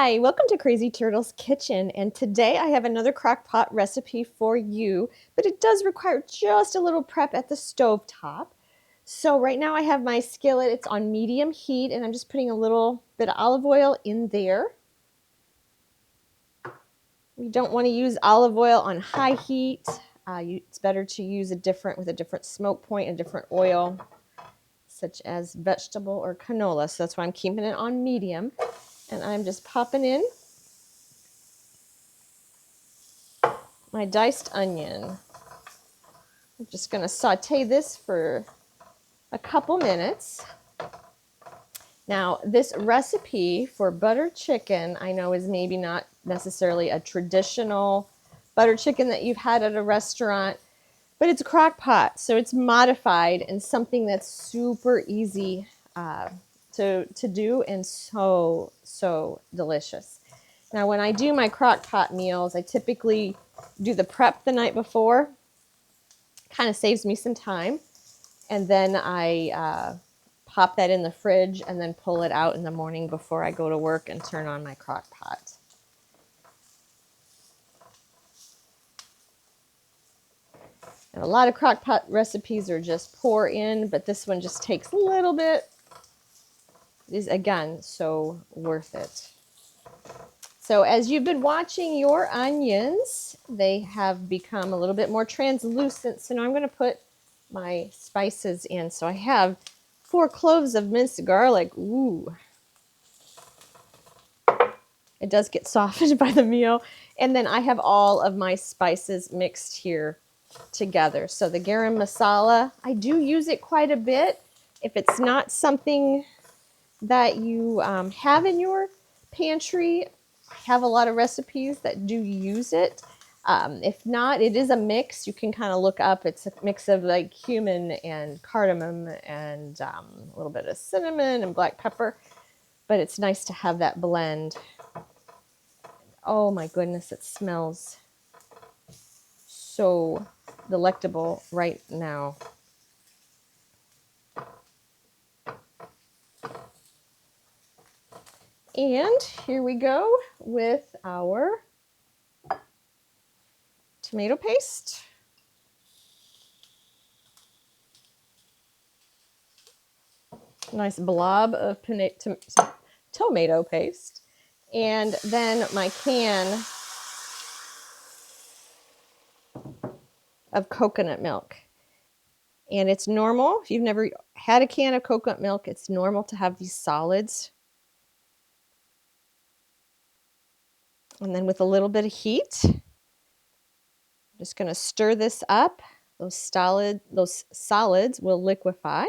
Hi, welcome to Crazy Turtle's Kitchen, and today I have another crock pot recipe for you, but it does require just a little prep at the stove top. So right now I have my skillet, it's on medium heat, and I'm just putting a little bit of olive oil in there. You don't want to use olive oil on high heat. It's better to use with a different smoke point, a different oil, such as vegetable or canola. So that's why I'm keeping it on medium. And I'm just popping in my diced onion. I'm just going to saute this for a couple minutes. Now, this recipe for butter chicken, I know is maybe not necessarily a traditional butter chicken that you've had at a restaurant, but it's a crock pot, so it's modified and something that's super easy to do and so delicious. Now, when I do my crock pot meals, I typically do the prep the night before. Kind of saves me some time. And then I pop that in the fridge and then pull it out in the morning before I go to work and turn on my crock pot. And a lot of crock pot recipes are just pour in, but this one just takes a little bit. It is, again, so worth it. So as you've been watching your onions, they have become a little bit more translucent. So now I'm going to put my spices in. So I have 4 cloves of minced garlic. Ooh. It does get softened by the meal. And then I have all of my spices mixed here together. So the garam masala, I do use it quite a bit. If it's not something that you have in your pantry, I have a lot of recipes that do use it. If not, it is a mix. You can kind of look up. It's a mix of like cumin and cardamom and a little bit of cinnamon and black pepper. But it's nice to have that blend. Oh my goodness, it smells so delectable right now. And here we go with our tomato paste. Nice blob of tomato paste. And then my can of coconut milk. And it's normal, if you've never had a can of coconut milk, it's normal to have these solids. And then with a little bit of heat, I'm just going to stir this up. Those solids will liquefy.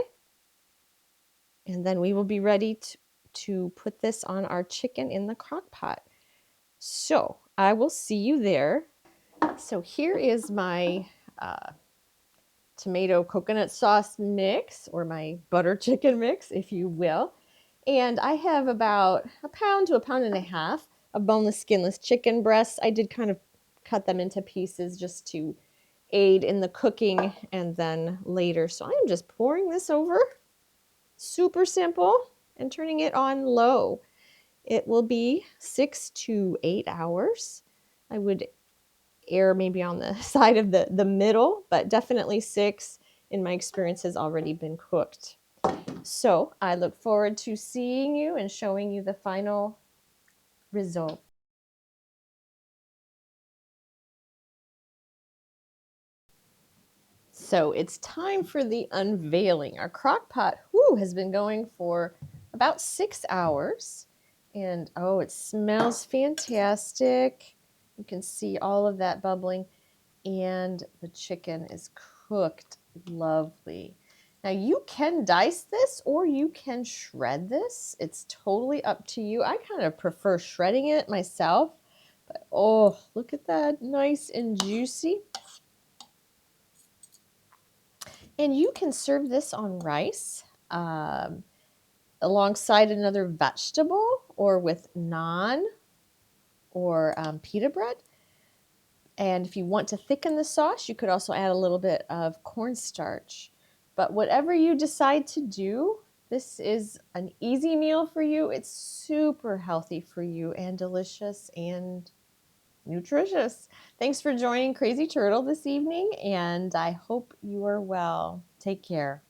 And then we will be ready to put this on our chicken in the crock pot. So I will see you there. So here is my tomato coconut sauce mix, or my butter chicken mix, if you will. And I have about a pound to a pound and a half of boneless, skinless chicken breasts. I did kind of cut them into pieces just to aid in the cooking and then later. So I'm just pouring this over. Super simple, and turning it on low. It will be 6 to 8 hours. I would err maybe on the side of the middle, but definitely 6 in my experience has already been cooked. So I look forward to seeing you and showing you the final result. So it's time for the unveiling. Our crock pot has been going for about 6 hours. And oh, it smells fantastic. You can see all of that bubbling. And the chicken is cooked lovely. Now you can dice this or you can shred this. It's totally up to you. I kind of prefer shredding it myself. But oh, look at that, nice and juicy. And you can serve this on rice alongside another vegetable or with naan or pita bread. And if you want to thicken the sauce, you could also add a little bit of cornstarch. But whatever you decide to do, This is an easy meal for you. It's super healthy for you and delicious and nutritious. Thanks for joining Crazy Turtle this evening, and I hope you are well. Take care.